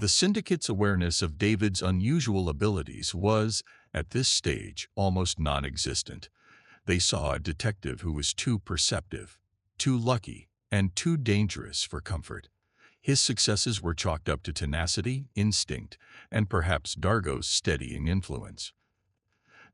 The syndicate's awareness of David's unusual abilities was, at this stage, almost non-existent. They saw a detective who was too perceptive, too lucky, and too dangerous for comfort. His successes were chalked up to tenacity, instinct, and perhaps Dargo's steadying influence.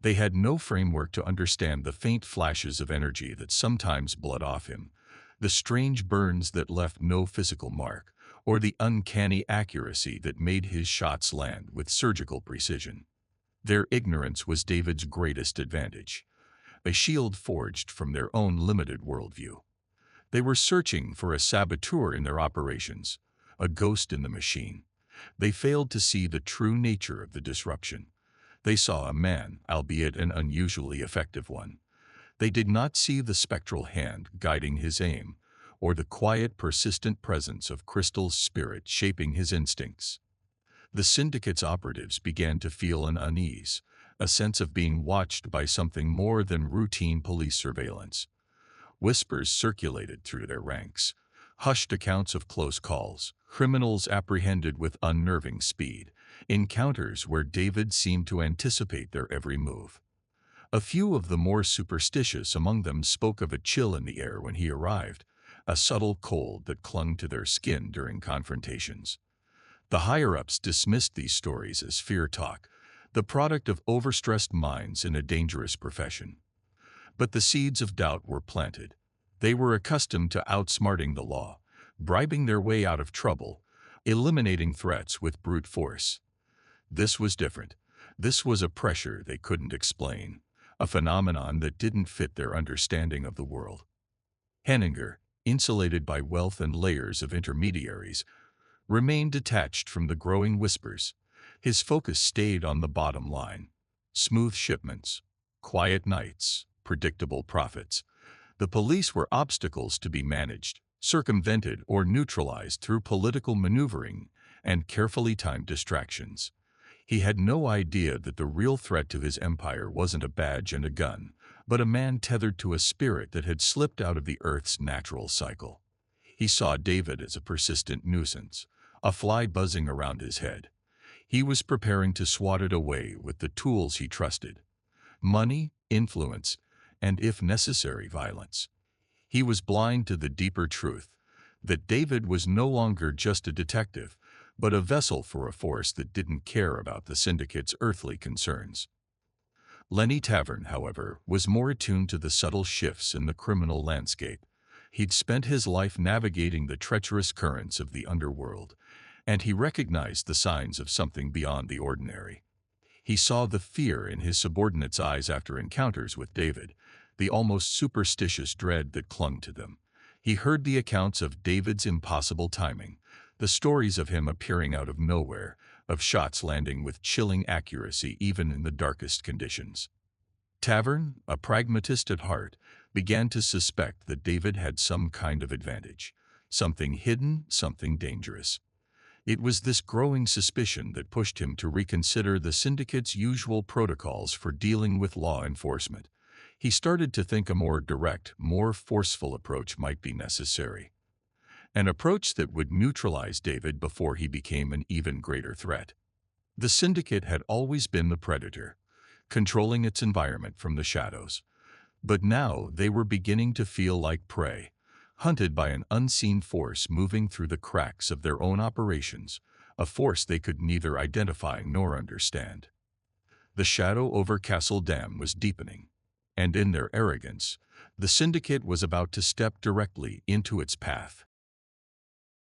They had no framework to understand the faint flashes of energy that sometimes bled off him, the strange burns that left no physical mark, or the uncanny accuracy that made his shots land with surgical precision. Their ignorance was David's greatest advantage, a shield forged from their own limited worldview. They were searching for a saboteur in their operations, a ghost in the machine. They failed to see the true nature of the disruption. They saw a man, albeit an unusually effective one. They did not see the spectral hand guiding his aim, or the quiet, persistent presence of Crystal's spirit shaping his instincts. The syndicate's operatives began to feel an unease, a sense of being watched by something more than routine police surveillance. Whispers circulated through their ranks, hushed accounts of close calls, criminals apprehended with unnerving speed, encounters where David seemed to anticipate their every move. A few of the more superstitious among them spoke of a chill in the air when he arrived, a subtle cold that clung to their skin during confrontations. The higher-ups dismissed these stories as fear talk, the product of overstressed minds in a dangerous profession. But the seeds of doubt were planted. They were accustomed to outsmarting the law, bribing their way out of trouble, eliminating threats with brute force. This was different. This was a pressure they couldn't explain, a phenomenon that didn't fit their understanding of the world. Henninger, insulated by wealth and layers of intermediaries, remained detached from the growing whispers. His focus stayed on the bottom line: smooth shipments, quiet nights, predictable profits. The police were obstacles to be managed, circumvented or neutralized through political maneuvering and carefully timed distractions. He had no idea that the real threat to his empire wasn't a badge and a gun, but a man tethered to a spirit that had slipped out of the Earth's natural cycle. He saw David as a persistent nuisance, a fly buzzing around his head. He was preparing to swat it away with the tools he trusted: money, influence, and, if necessary, violence. He was blind to the deeper truth, that David was no longer just a detective, but a vessel for a force that didn't care about the syndicate's earthly concerns. Lenny Tavern, however, was more attuned to the subtle shifts in the criminal landscape. He'd spent his life navigating the treacherous currents of the underworld, and he recognized the signs of something beyond the ordinary. He saw the fear in his subordinates' eyes after encounters with David, the almost superstitious dread that clung to them. He heard the accounts of David's impossible timing, the stories of him appearing out of nowhere, of shots landing with chilling accuracy even in the darkest conditions. Tavern, a pragmatist at heart, began to suspect that David had some kind of advantage, something hidden, something dangerous. It was this growing suspicion that pushed him to reconsider the syndicate's usual protocols for dealing with law enforcement. He started to think a more direct, more forceful approach might be necessary. An approach that would neutralize David before he became an even greater threat. The syndicate had always been the predator, controlling its environment from the shadows. But now they were beginning to feel like prey, hunted by an unseen force moving through the cracks of their own operations, a force they could neither identify nor understand. The shadow over Castle Dam was deepening, and in their arrogance, the syndicate was about to step directly into its path.